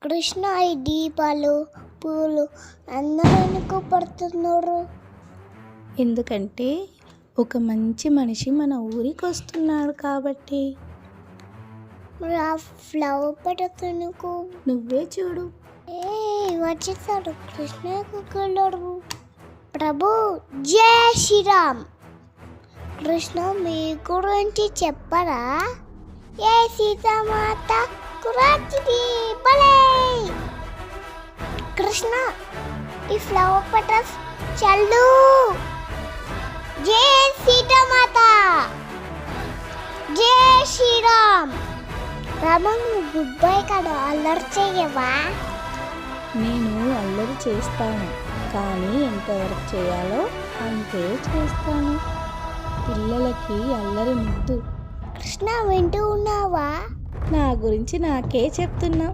కృష్ణ ఈ దీపాలు పూలు అందరూ ఎందుకు పడుతున్నారు? ఎందుకంటే ఒక మంచి మనిషి మన ఊరికి వస్తున్నాడు కాబట్టి. మరి ఆ ఫ్లవర్ పడుతున్నకు నువ్వే చూడు. వచ్చేసాడు కృష్ణ కుక్కలరు. ప్రభు జై శ్రీరామ్. కృష్ణ మీ గురించి చెప్పరా? ఏ సీతామాత కురాచిది భలే. కృష్ణ ఈ ఫ్లవర్ పటస్ చల్లు. జై సీతామాత, జై శ్రీరామ్. రామన్ గుడ్ బై కదా, అల్లరి చెయ్యవా? నేను అల్లరి చేస్తాను, కానీ ఎంతవరకు చేయాలో అంతే చేస్తాను. పిల్లలకి అల్లరి ముద్దు. కృష్ణ వింటూ ఉన్నావా? నా గురించి నాకే చెప్తున్నా.